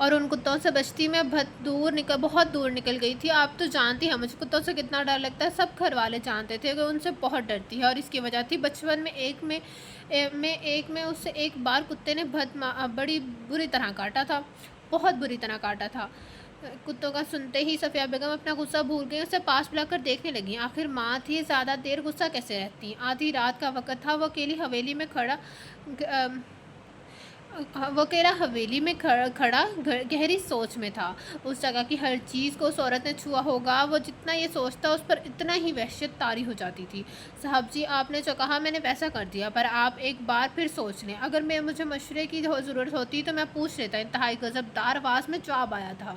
اور ان کتوں سے بچتی میں بہت دور نکل گئی تھی۔ آپ تو جانتی ہیں مجھے کتوں سے کتنا ڈر لگتا ہے، سب گھر والے جانتے تھے کہ ان سے بہت ڈرتی ہے، اور اس کی وجہ تھی بچپن میں اسے ایک بار کتے نے بڑی بری طرح کاٹا تھا، بہت بری طرح کاٹا تھا۔ کتوں کا سنتے ہی صفیہ بیگم اپنا غصہ بھول گئی، اسے پاس بلا کر دیکھنے لگی۔ آخر ماں تھی، زیادہ دیر غصہ کیسے رہتی؟ آدھی رات کا وقت تھا، وہ اکیلی حویلی میں کھڑا گہری سوچ میں تھا۔ اس جگہ کی ہر چیز کو اس عورت نے چھوا ہوگا، وہ جتنا یہ سوچتا اس پر اتنا ہی وحشت طاری ہو جاتی تھی۔ صاحب جی، آپ نے جو کہا میں نے ویسا کر دیا، پر آپ ایک بار پھر سوچ لیں، اگر مجھے مشورے کی ضرورت ہوتی تو میں پوچھ لیتا۔ انتہائی غضبناک آواز میں جواب آیا تھا۔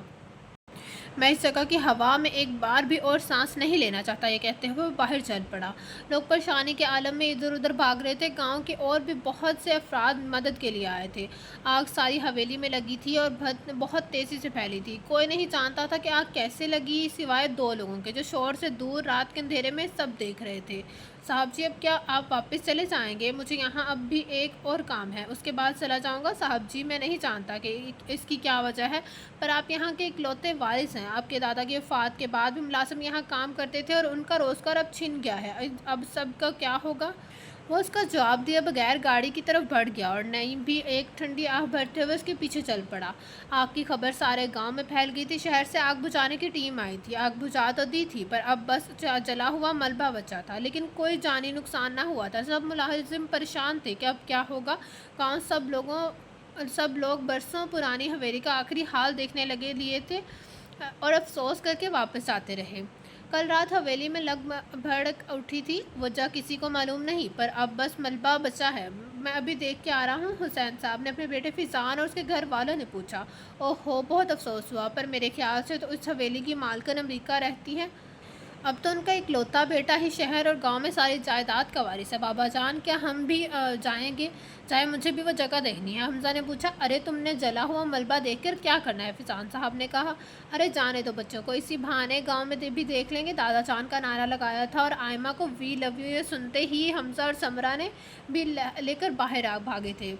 میں اس جگہ کی ہوا میں ایک بار بھی اور سانس نہیں لینا چاہتا۔ یہ کہتے ہوئے وہ باہر چل پڑا۔ لوگ پریشانی کے عالم میں ادھر ادھر بھاگ رہے تھے۔ گاؤں کے اور بھی بہت سے افراد مدد کے لیے آئے تھے۔ آگ ساری حویلی میں لگی تھی اور بہت تیزی سے پھیلی تھی۔ کوئی نہیں جانتا تھا کہ آگ کیسے لگی، سوائے 2 لوگوں کے جو شور سے دور رات کے اندھیرے میں سب دیکھ رہے تھے۔ صاحب جی، اب کیا آپ واپس چلے جائیں گے؟ مجھے یہاں اب بھی ایک اور کام ہے، اس کے بعد چلا جاؤں گا۔ صاحب جی، میں نہیں جانتا کہ اس کی کیا وجہ ہے، پر آپ یہاں کے اکلوتے وارث ہیں۔ آپ کے دادا کی وفات کے بعد بھی ملازم یہاں کام کرتے تھے اور ان کا روزگار اب چھن گیا ہے، اب سب کا کیا ہوگا؟ وہ اس کا جواب دیے بغیر گاڑی کی طرف بڑھ گیا اور نعیم بھی ایک ٹھنڈی آہ بھرتے ہوئے اس کے پیچھے چل پڑا۔ آگ کی خبر سارے گاؤں میں پھیل گئی تھی۔ شہر سے آگ بجھانے کی ٹیم آئی تھی، آگ بجھا تو دی تھی، پر اب بس جلا ہوا ملبہ بچا تھا، لیکن کوئی جانی نقصان نہ ہوا تھا۔ سب ملازم پریشان تھے کہ اب کیا ہوگا۔ گاؤں سب لوگ برسوں پرانی حویلی کا آخری حال دیکھنے لیے تھے اور افسوس کر کے واپس آتے رہے۔ کل رات حویلی میں لگ بھڑک اٹھی تھی، وجہ کسی کو معلوم نہیں، پر اب بس ملبہ بچا ہے۔ میں ابھی دیکھ کے آ رہا ہوں، حسین صاحب نے اپنے بیٹے فیضان اور اس کے گھر والوں نے پوچھا۔ اوہ ہو، بہت افسوس ہوا، پر میرے خیال سے تو اس حویلی کی مالکن امریکہ رہتی ہے۔ اب تو ان کا اکلوتا بیٹا ہی شہر اور گاؤں میں ساری جائیداد کا وارث ہے۔ بابا جان، کیا ہم بھی جائیں گے؟ مجھے بھی وہ جگہ دیکھنی ہے۔ حمزہ نے پوچھا۔ ارے تم نے جلا ہوا ملبہ دیکھ کر کیا کرنا ہے؟ فیضان صاحب نے کہا۔ ارے جانے دو بچوں کو، اسی بہانے گاؤں میں بھی دیکھ لیں گے۔ دادا جان کا نعرہ لگایا تھا اور آئمہ کو وی لو یو یہ سنتے ہی حمزہ اور سمرہ نے بھی لے کر باہر بھاگے تھے۔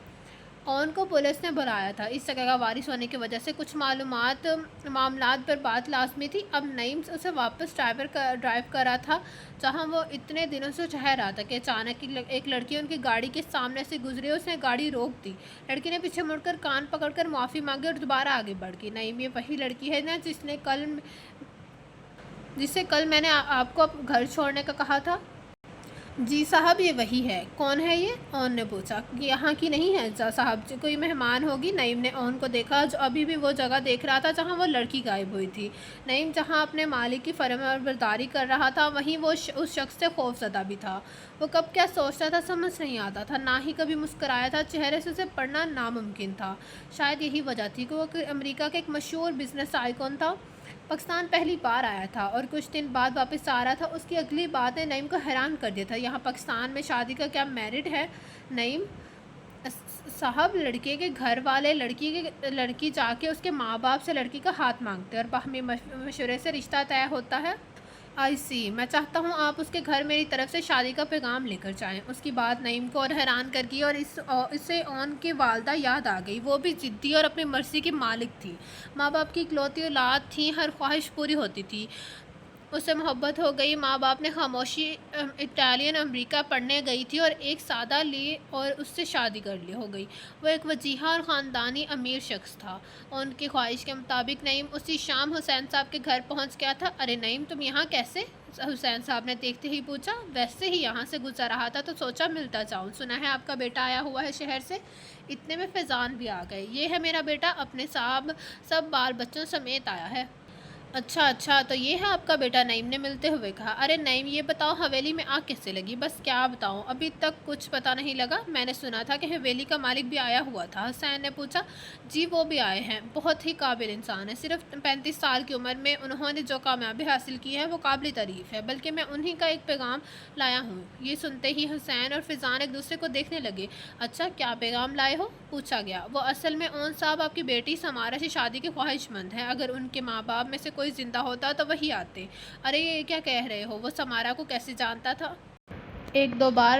ان کو پولیس نے بلایا تھا۔ اس جگہ کا وارث ہونے کی وجہ سے کچھ معاملات پر بات لازمی تھی۔ اب نعیم اسے واپس ڈرائیو کر رہا تھا جہاں وہ اتنے دنوں سے ٹھہر رہا تھا کہ اچانک ایک لڑکی ان کی گاڑی کے سامنے سے گزری اور اس نے گاڑی روک دی۔ لڑکی نے پیچھے مڑ کر کان پکڑ کر معافی مانگی اور دوبارہ آگے بڑھ گئی۔ نعیم، یہ وہی لڑکی ہے نا جسے کل میں نے آپ کو گھر چھوڑنے کا کہا تھا؟ جی صاحب، یہ وہی ہے۔ کون ہے یہ؟ اون نے پوچھا۔ یہاں کی نہیں ہے صاحب جی، کوئی مہمان ہوگی۔ نعیم نے اون کو دیکھا جو ابھی بھی وہ جگہ دیکھ رہا تھا جہاں وہ لڑکی غائب ہوئی تھی۔ نعیم جہاں اپنے مالک کی فرمانبرداری کر رہا تھا وہیں وہ اس شخص سے خوف زدہ بھی تھا۔ وہ کب کیا سوچتا تھا سمجھ نہیں آتا تھا، نہ ہی کبھی مسکرایا تھا، چہرے سے اسے پڑھنا ناممکن تھا۔ شاید یہی وجہ تھی کہ وہ امریکہ کا ایک مشہور بزنس آئیکن تھا، پاکستان پہلی بار آیا تھا اور کچھ دن بعد واپس آ رہا تھا۔ اس کی اگلی بات نے نعیم کو حیران کر دیا تھا۔ یہاں پاکستان میں شادی کا کیا میرٹ ہے؟ نعیم صاحب، لڑکے کے گھر والے لڑکی جا کے اس کے ماں باپ سے لڑکی کا ہاتھ مانگتے اور باہمی مشورے سے رشتہ طے ہوتا ہے۔ آئی سی، میں چاہتا ہوں آپ اس کے گھر میری طرف سے شادی کا پیغام لے کر جائیں۔ اس کی بات نعیم کو اور حیران کر گئی اور اسے اون کی والدہ یاد آ گئی۔ وہ بھی ضدی اور اپنی مرضی کی مالک تھی، ماں باپ کی اکلوتی اولاد تھی، ہر خواہش پوری ہوتی تھی۔ اسے محبت ہو گئی۔ ماں باپ نے خاموشی اٹالین امریکہ پڑھنے گئی تھی اور ایک سادہ لی اور اس سے شادی ہو گئی۔ وہ ایک وجیہہ اور خاندانی امیر شخص تھا۔ ان کی خواہش کے مطابق نعیم اسی شام حسین صاحب کے گھر پہنچ گیا تھا۔ ارے نعیم، تم یہاں کیسے؟ حسین صاحب نے دیکھتے ہی پوچھا۔ ویسے ہی یہاں سے گزر رہا تھا تو سوچا ملتا جاؤں۔ سنا ہے آپ کا بیٹا آیا ہوا ہے شہر سے؟ اتنے میں فیضان بھی آ گئے۔ یہ ہے میرا بیٹا، اپنے سب بال بچوں سمیت آیا ہے۔ اچھا، تو یہ ہے آپ کا بیٹا؟ نعیم نے ملتے ہوئے کہا۔ ارے نعیم، یہ بتاؤ حویلی میں آگ کیسے لگی؟ بس کیا بتاؤں، ابھی تک کچھ پتہ نہیں لگا۔ میں نے سنا تھا کہ حویلی کا مالک بھی آیا ہوا تھا۔ حسین نے پوچھا۔ جی وہ بھی آئے ہیں، بہت ہی قابل انسان ہے۔ صرف 35 سال کی عمر میں انہوں نے جو کامیابی حاصل کی ہے وہ قابل تعریف ہے، بلکہ میں انہی کا ایک پیغام لایا ہوں۔ یہ سنتے ہی حسین اور فیضان ایک دوسرے کو دیکھنے لگے۔ اچھا، کیا پیغام لائے ہو؟ پوچھا گیا۔ وہ اصل میں اون صاحب آپ کی بیٹی سمارہ سے شادی کے خواہش مند ہیں۔ اگر ان کے ماں باپ میں سے کوئی زندہ ہوتا تو وہی آتے۔ ارے یہ کیا کہہ رہے ہو؟ وہ سمارہ کو کیسے جانتا تھا؟ ایک دو بار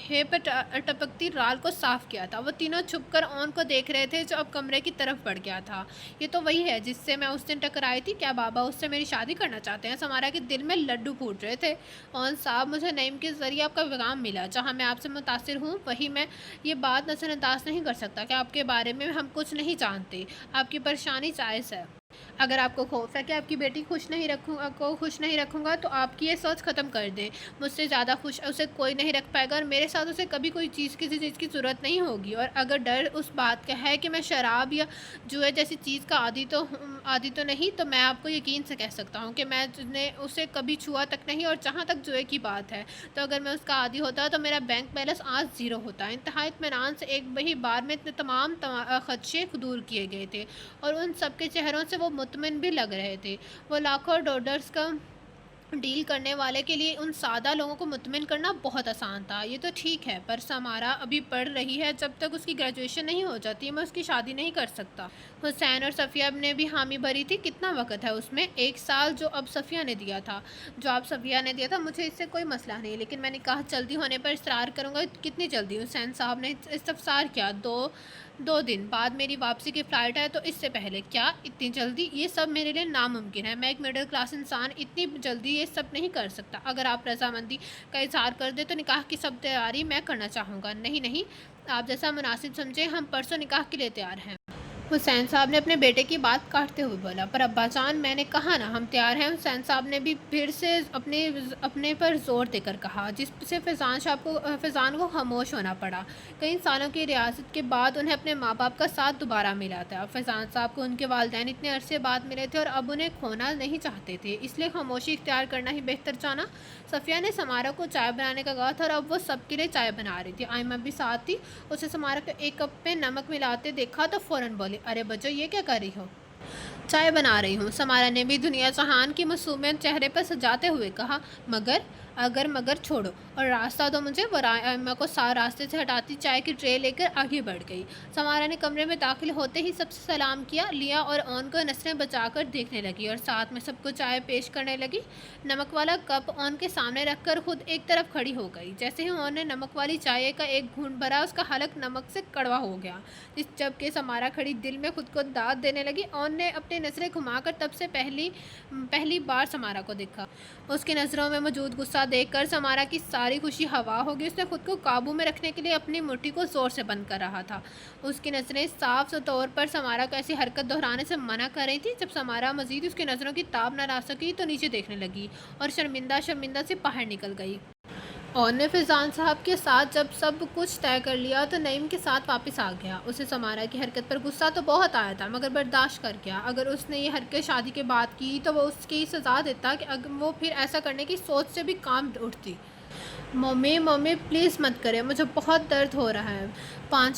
ہے پر ٹپکتی رال کو صاف کیا تھا۔ وہ تینوں چھپ کر اون کو دیکھ رہے تھے جو اب کمرے کی طرف بڑھ گیا تھا۔ یہ تو وہی ہے جس سے میں اس دن ٹکرائی تھی، کیا بابا اس سے میری شادی کرنا چاہتے ہیں؟ سمارا کے دل میں لڈو پھوٹ رہے تھے۔ اون صاحب، مجھے نعیم کے ذریعے آپ کا پیغام ملا، جہاں میں آپ سے متاثر ہوں وہی میں یہ بات نظر انداز نہیں کر سکتا کہ آپ کے بارے میں ہم کچھ نہیں جانتے۔ آپ کی پریشانی جائز ہے۔ اگر آپ کو خوف ہے کہ آپ کی بیٹی خوش نہیں رکھوں گا تو آپ کی یہ سوچ ختم کر دیں۔ مجھ سے زیادہ خوش اسے کوئی نہیں رکھ پائے گا، اور میرے ساتھ اسے کبھی کسی چیز کی ضرورت نہیں ہوگی۔ اور اگر ڈر اس بات کا ہے کہ میں شراب یا جوئے جیسی چیز کا عادی تو نہیں، تو میں آپ کو یقین سے کہہ سکتا ہوں کہ میں نے اسے کبھی چھوا تک نہیں، اور جہاں تک جوئے کی بات ہے تو اگر میں اس کا عادی ہوتا تو میرا بینک بیلنس آج زیرو ہوتا۔ انتہائی اطمینان سے ایک ہی بار میں اتنے تمام خدشے دور کیے گئے تھے، اور ان سب کے چہروں سے وہ مطمئن بھی لگ رہے تھے۔ وہ لاکھوں ڈالرز کا ڈیل کرنے والے کے لیے ان سادہ لوگوں کو مطمئن کرنا بہت آسان تھا۔ یہ تو ٹھیک ہے، پر سمارا ابھی پڑھ رہی ہے، جب تک اس کی گریجویشن نہیں ہو جاتی میں اس کی شادی نہیں کر سکتا۔ حسین اور صفیہ نے بھی حامی بھری تھی۔ کتنا وقت ہے اس میں؟ 1 سال، جو اب صفیہ نے دیا تھا۔ مجھے اس سے کوئی مسئلہ نہیں، لیکن میں نکاح جلدی ہونے پر اصرار کروں گا۔ کتنی جلدی؟ حسین صاحب نے استفسار کیا۔ 2 دن بعد میری واپسی کی فلائٹ ہے، تو اس سے پہلے؟ کیا اتنی جلدی؟ یہ سب میرے لیے ناممکن ہے۔ میں ایک مڈل کلاس انسان اتنی جلدی یہ سب نہیں کر سکتا۔ اگر آپ رضامندی کا اظہار کر دیں تو نکاح کی سب تیاری میں کرنا چاہوں گا۔ نہیں، آپ جیسا مناسب سمجھیں، ہم پرسوں نکاح کے لیے تیار ہیں۔ حسین صاحب نے اپنے بیٹے کی بات کاٹتے ہوئے بولا۔ پر ابا جان، میں نے کہا نا ہم تیار ہیں۔ حسین صاحب نے بھی پھر سے اپنے پر زور دے کر کہا، جس سے فیضان کو خاموش ہونا پڑا۔ کئی سالوں کی ریاضت کے بعد انہیں اپنے ماں باپ کا ساتھ دوبارہ ملا تھا۔ فیضان صاحب کو ان کے والدین اتنے عرصے بعد ملے تھے اور اب انہیں کھونا نہیں چاہتے تھے، اس لیے خاموشی اختیار کرنا ہی بہتر جانا۔ صفیہ نے سمارا کو چائے بنانے کا کہا تھا اور اب وہ سب کے لیے چائے بنا رہی تھی۔ آئمہ بھی ساتھ تھی۔ اسے سمارا کو ایک کپ میں نمک ملاتے دیکھا تو فوراً بولی، ارے بچو، یہ کیا کر رہی ہو؟ چائے بنا رہی ہوں، سمارا نے بھی دنیا جہان کی معصومیت چہرے پر سجاتے ہوئے کہا۔ مگر چھوڑو اور راستہ دو مجھے۔ وہ آئمہ کو راستے سے ہٹاتی چائے کی ٹرے لے کر آگے بڑھ گئی۔ سمارا نے کمرے میں داخل ہوتے ہی سب سے سلام لیا اور اون کو نظریں بچا کر دیکھنے لگی، اور ساتھ میں سب کو چائے پیش کرنے لگی۔ نمک والا کپ اون کے سامنے رکھ کر خود ایک طرف کھڑی ہو گئی۔ جیسے ہی اون نے نمک والی چائے کا ایک گھونٹ بھرا، اس کا حلق نمک سے کڑوا ہو گیا۔ جبکہ سمارا کھڑی دل میں خود کو داد دینے لگی۔ اون نے اپنی نظریں گھما کر تب سے پہلی بار سمارا کو دیکھا۔ اس کی نظروں میں موجود غصہ دیکھ کر سمارا کی ساری خوشی ہوا ہو گئی۔ اس نے خود کو قابو میں رکھنے کے لیے اپنی مٹھی کو زور سے بند کر رہا تھا۔ اس کی نظریں صاف طور پر سمارا کو ایسی حرکت دہرانے سے منع کر رہی تھی۔ جب سمارا مزید اس کی نظروں کی تاب نہ لا سکی تو نیچے دیکھنے لگی اور شرمندہ سے باہر نکل گئی۔ اون نے فیضان صاحب کے ساتھ جب سب کچھ طے کر لیا تو نعیم کے ساتھ واپس آ گیا۔ اسے سمارا کی حرکت پر غصہ تو بہت آیا تھا، مگر برداشت کر گیا۔ اگر اس نے یہ حرکت شادی کے بعد کی تو وہ اس کی سزا دیتا کہ وہ پھر ایسا کرنے کی سوچ سے بھی کانپ اٹھتی۔ ممی پلیز مت کریں، مجھے بہت درد ہو رہا ہے۔ 5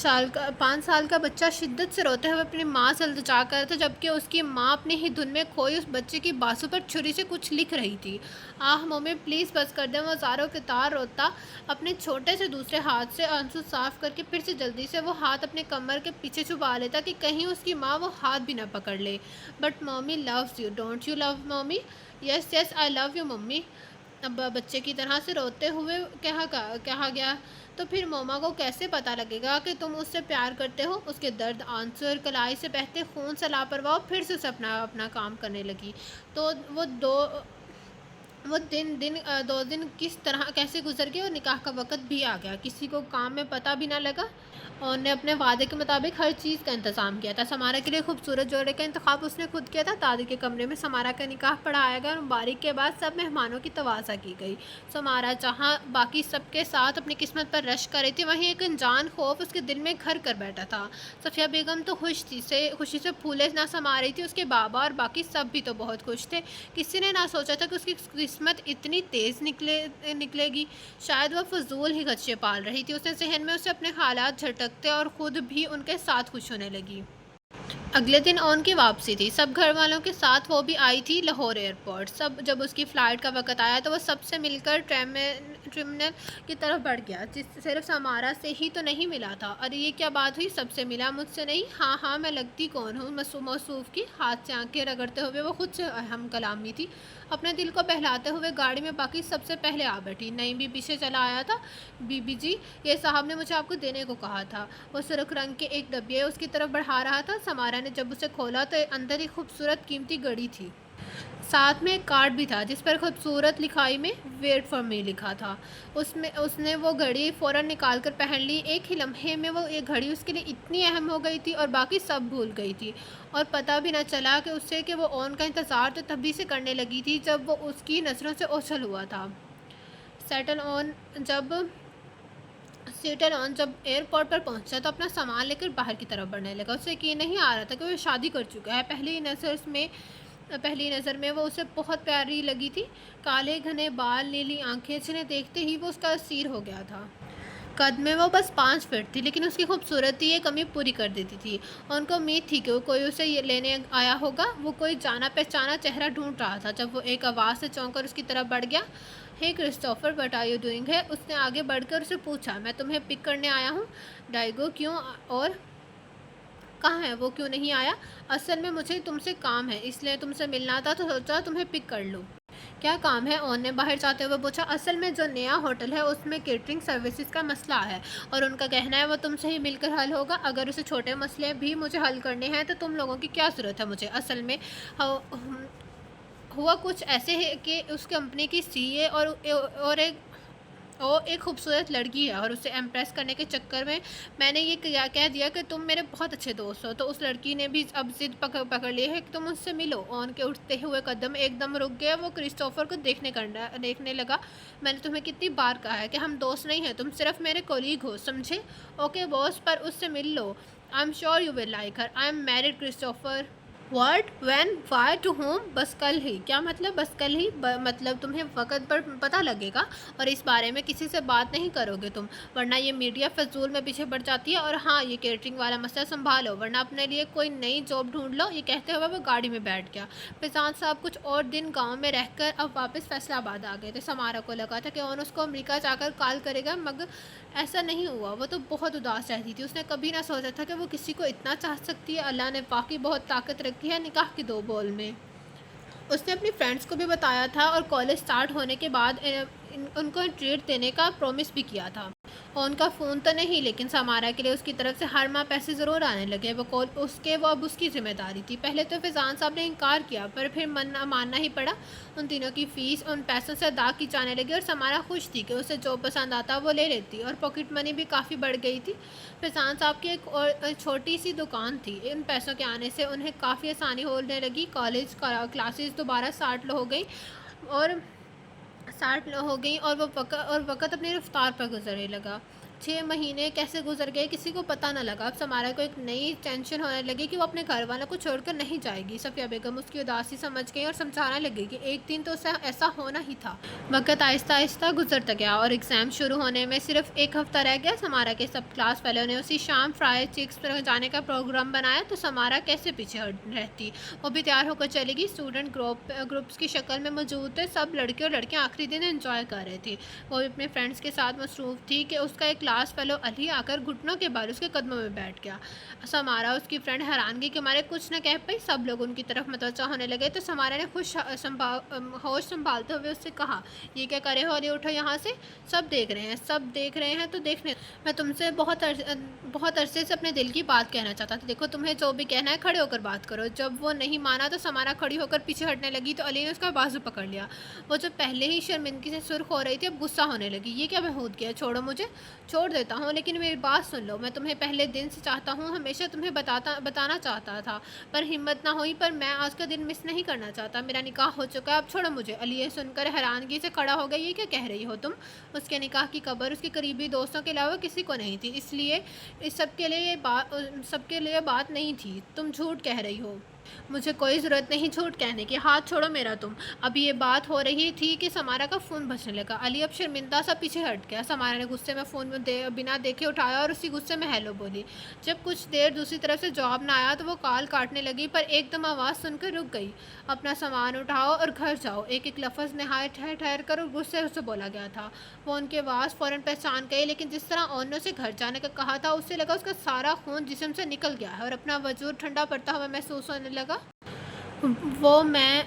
سال کا بچہ شدت سے روتے ہوئے اپنی ماں سے التجا کر رہا تھا، جبکہ اس کی ماں اپنی ہی دھن میں کھوئی اس بچے کی بازو پر چھری سے کچھ لکھ رہی تھی۔ آہ ممی پلیز بس کر دیں، وہ زاروں کی طرح روتا اپنے چھوٹے سے دوسرے ہاتھ سے آنسو صاف کر کے پھر سے جلدی سے وہ ہاتھ اپنے کمر کے پیچھے چھپا لیتا کہ کہیں اس کی ماں وہ ہاتھ بھی نہ پکڑ لے۔ But mummy loves you, don't you love mummy? Yes I love you mummy, اب بچے کی طرح سے روتے ہوئے کہا گیا۔ تو پھر موما کو کیسے پتہ لگے گا کہ تم اس سے پیار کرتے ہو؟ اس کے درد آنسو اور کلائی سے بہتے خون سے لاپرواہ پھر سے اپنا کام کرنے لگی۔ تو وہ 2 دن کیسے گزر گئے اور نکاح کا وقت بھی آ گیا، کسی کو کام میں پتہ بھی نہ لگا۔ اون نے اپنے وعدے کے مطابق ہر چیز کا انتظام کیا تھا۔ سمارا کے لیے خوبصورت جوڑے کا انتخاب اس نے خود کیا تھا۔ دادی کے کمرے میں سمارا کا نکاح پڑھایا گیا اور مبارک کے بعد سب مہمانوں کی توازہ کی گئی۔ سمارا جہاں باقی سب کے ساتھ اپنی قسمت پر رشک کر رہی تھی، وہیں ایک انجان خوف اس کے دل میں گھر کر بیٹھا تھا۔ صفیہ بیگم تو خوشی سے پھولے نہ سما رہی تھی، اس کے بابا اور باقی سب بھی تو بہت خوش تھے۔ کسی نے نہ سوچا تھا کہ اس کی قسمت اتنی تیز نکلے گی۔ شاید وہ فضول ہی خدشے پال رہی تھی۔ اس نے ذہن میں اسے اپنے خیالات جھٹکتے اور خود بھی ان کے ساتھ خوش ہونے لگی۔ اگلے دن اون کی واپسی تھی، سب گھر والوں کے ساتھ وہ بھی آئی تھی لاہور ایئرپورٹ۔ جب اس کی فلائٹ کا وقت آیا تو وہ سب سے مل کر ٹرمینل کی طرف بڑھ گیا۔ صرف سمارا سے ہی تو نہیں ملا تھا۔ ارے یہ کیا بات ہوئی، سب سے ملا، مجھ سے نہیں؟ ہاں ہاں، میں لگتی کون ہوں؟ موصوف کی ہاتھ سے آنکھیں رگڑتے ہوئے وہ خود سے ہم کلامی تھی، اپنے دل کو بہلاتے ہوئے گاڑی میں باقی سب سے پہلے آ بیٹھی۔ نعیم بھی پیچھے چلا آیا تھا۔ بی بی جی، یہ صاحب نے مجھے آپ کو دینے کو کہا تھا۔ وہ سرخ رنگ کے ایک ڈبے اس کی طرف بڑھا رہا تھا۔ سمارا نے جب اسے کھولا تو اندر ایک خوبصورت قیمتی گھڑی تھی، ساتھ میں ایک کارڈ بھی تھا جس پر خوبصورت لکھائی میں ویٹ فار می لکھا تھا۔ اس نے وہ گھڑی فوراً نکال کر پہن لی۔ ایک ہی لمحے میں وہ یہ گھڑی اس کے لیے اتنی اہم ہو گئی تھی اور باقی سب بھول گئی تھی، اور پتہ بھی نہ چلا کہ اسے کہ وہ اون کا انتظار تو تبھی سے کرنے لگی تھی جب وہ اس کی نظروں سے اوجھل ہوا تھا۔ سیٹل آن جب ایئرپورٹ پر پہنچا تو اپنا سامان لے کر باہر کی طرف بڑھنے لگا۔ اسے یقین نہیں آ رہا تھا کہ وہ شادی کر چکا ہے۔ پہلی نظر میں وہ اسے بہت پیاری لگی تھی، کالے گھنے بال، نیلی آنکھیں، جنہیں دیکھتے ہی وہ اس کا اسیر ہو گیا تھا۔ قد میں وہ بس 5 فٹ تھی، لیکن اس کی خوبصورتی یہ کمی پوری کر دیتی تھی۔ ان کو امید تھی کہ وہ کوئی اسے لینے آیا ہوگا۔ وہ کوئی جانا پہچانا چہرہ ڈھونڈ رہا تھا جب وہ ایک آواز سے چونک کر اس کی طرف بڑھ گیا۔ Hey Christopher, what are you doing ہے؟ اس نے آگے بڑھ کر اسے پوچھا۔ میں تمہیں پک کرنے آیا ہوں ڈائیگو۔ کیوں اور کہاں ہے وہ؟ کیوں نہیں آیا؟ اصل میں مجھے تم سے کام ہے، اس لیے تم سے ملنا تھا تو سوچا تمہیں پک کر لوں۔ کیا کام ہے؟ اون نے باہر جاتے ہوئے پوچھا۔ اصل میں جو نیا ہوٹل ہے اس میں کیٹرنگ سروسز کا مسئلہ ہے، اور ان کا کہنا ہے وہ تم سے ہی مل کر حل ہوگا۔ اگر اسے چھوٹے مسئلے بھی مجھے حل کرنے ہیں تو تم لوگوں کی کیا ضرورت ہے مجھے؟ اصل میں ہوا کچھ ایسے ہے کہ اس کمپنی کی سی اے اور ایک خوبصورت لڑکی ہے، اور اسے امپریس کرنے کے چکر میں میں نے یہ کہہ دیا کہ تم میرے بہت اچھے دوست ہو، تو اس لڑکی نے بھی اب ضد پکڑ لی ہے کہ تم مجھ سے ملو۔ اون کے اٹھتے ہوئے قدم ایک دم رک گیا۔ وہ کرسٹوفر کو دیکھنے لگا۔ میں نے تمہیں کتنی بار کہا ہے کہ ہم دوست نہیں ہیں، تم صرف میرے کولیگ ہو، سمجھے؟ اوکے باس، پر اس سے مل لو۔ I am sure you will like her. I am married Christopher. What? When? Why? To home? بس کل ہی۔ کیا مطلب بس کل ہی؟ مطلب تمہیں وقت پر پتہ لگے گا اور اس بارے میں کسی سے بات نہیں کرو گے تم، ورنہ یہ میڈیا فضول میں پیچھے بڑھ جاتی ہے۔ اور ہاں، یہ کیٹرنگ والا مسئلہ سنبھالو، ورنہ اپنے لیے کوئی نئی جاب ڈھونڈ لو۔ یہ کہتے ہوئے وہ گاڑی میں بیٹھ گیا۔ فیضان صاحب کچھ اور دن گاؤں میں رہ کر اب واپس فیصل آباد آ گئے تھے۔ سمارا کو لگا تھا کہ اون اس کو امریکہ جا کر کال کرے گا، مگر ایسا نہیں ہوا۔ وہ تو بہت اداس رہتی تھی۔ اس نے کبھی نہ سوچا تھا کہ وہ کسی کو اتنا چاہ سکتی ہے۔ اللہ نے واقعی بہت طاقت رکھی ہے نکاح کی 2 بول میں۔ اس نے اپنی فرینڈز کو بھی بتایا تھا اور کالج سٹارٹ ہونے کے بعد ان کو ٹریٹ دینے کا پرومس بھی کیا تھا۔ ان کا فون تو نہیں، لیکن سمارا کے لیے اس کی طرف سے ہر ماہ پیسے ضرور آنے لگے۔ وہ اب اس کی ذمہ داری تھی۔ پہلے تو فیضان صاحب نے انکار کیا، پر پھر ماننا ہی پڑا۔ ان تینوں کی فیس ان پیسوں سے ادا کی جانے لگی، اور سمارا خوش تھی کہ اسے جو پسند آتا وہ لے لیتی، اور پاکٹ منی بھی کافی بڑھ گئی تھی۔ فیضان صاحب کی ایک چھوٹی سی دکان تھی۔ ان پیسوں کے آنے سے انہیں کافی آسانی ہونے لگی۔ کالج کلاسز دوبارہ سٹارٹ ہو گئیں اور وقت اپنی رفتار پر گزرنے لگا۔ 6 مہینے کیسے گزر گئے کسی کو پتہ نہ لگا۔ اب سمارا کو ایک نئی ٹینشن ہونے لگی کہ وہ اپنے گھر والوں کو چھوڑ کر نہیں جائے گی۔ صفیہ بیگم اس کی اداسی سمجھ گئی اور سمجھانے لگی کہ ایک دن تو ایسا ہونا ہی تھا۔ وقت آہستہ آہستہ گزرتا گیا اور ایگزام شروع ہونے میں صرف 1 ہفتہ رہ گیا۔ سمارا کے سب کلاس فیلو نے اسی شام فرائیڈ چکس پر جانے کا پروگرام بنایا، تو سمارا کیسے پیچھے رہتی؟ وہ بھی تیار ہو کر چلے گی۔ اسٹوڈنٹ گروپس کی شکل میں موجود تھے۔ سب لڑکے اور لڑکیاں آخری دن انجوائے کر رہے تھے۔ وہ بھی اپنے فرینڈس کے ساتھ مصروف تھی کہ اس کا ایک کلاس فیلو علی آ کر گھٹنوں کے بال اس کے قدموں میں بیٹھ گیا۔ سمارا اس کی فرینڈ حیرانگی کے مارے کچھ نہ کہہ پائی۔ سب لوگ ان کی طرف متوجہ ہونے لگے تو سمارا نے ہوش سنبھالتے ہوئے اس سے کہا، یہ کیا کرے ہو علی؟ اٹھو یہاں سے، سب دیکھ رہے ہیں تو دیکھنے دو۔ میں تم سے بہت عرصے سے اپنے دل کی بات کہنا چاہتا تھا۔ دیکھو، تمہیں جو بھی کہنا ہے کھڑے ہو کر بات کرو۔ جب وہ نہیں مانا تو سمارا کھڑی ہو کر پیچھے ہٹنے لگی تو علی نے اس کا بازو پکڑ لیا۔ وہ جو پہلے ہی شرمندگی سے سرخ ہو رہی تھی اب غصہ ہونے لگی۔ یہ کیا بہود کیا؟ چھوڑو مجھے۔ چھوڑ دیتا ہوں، لیکن میری بات سن لو۔ میں تمہیں پہلے دن سے چاہتا ہوں، ہمیشہ تمہیں بتانا چاہتا تھا، پر ہمت نہ ہوئی۔ پر میں آج کا دن مس نہیں کرنا چاہتا۔ میرا نکاح ہو چکا ہے، اب چھوڑو مجھے۔ علی یہ سن کر حیرانگی سے کھڑا ہو گیا۔ یہ کیا کہہ رہی ہو تم؟ اس کے نکاح کی خبر اس کے قریبی دوستوں کے علاوہ کسی کو نہیں تھی، اس لیے سب کے لیے بات نہیں تھی۔ تم جھوٹ کہہ رہی ہو۔ مجھے کوئی ضرورت نہیں جھوٹ کہنے کی، ہاتھ چھوڑو میرا تم۔ ابھی یہ بات ہو رہی تھی کہ سمارا کا فون بجنے لگا۔ علی اب شرمندہ سا پیچھے ہٹ گیا۔ سمارا نے غصے میں فون بنا دیکھے اٹھایا اور اسی غصے میں ہیلو بولی۔ جب کچھ دیر دوسری طرف سے جواب نہ آیا تو وہ کال کاٹنے لگی، پر ایک دم آواز سن کر رک گئی۔ اپنا سامان اٹھاؤ اور گھر جاؤ، ایک ایک لفظ نہایت ٹھہر ٹھہر کر اور غصے سے بولا گیا تھا۔ وہ ان کی آواز فوراً پہچان گئی، لیکن جس طرح اون نے اسے گھر جانے کا کہا تھا، اسے لگا اس کا سارا خون جسم سے نکل گیا ہے اور اپنا وجود ٹھنڈا پڑتا ہوا محسوس ہونے لگا۔ وہ میں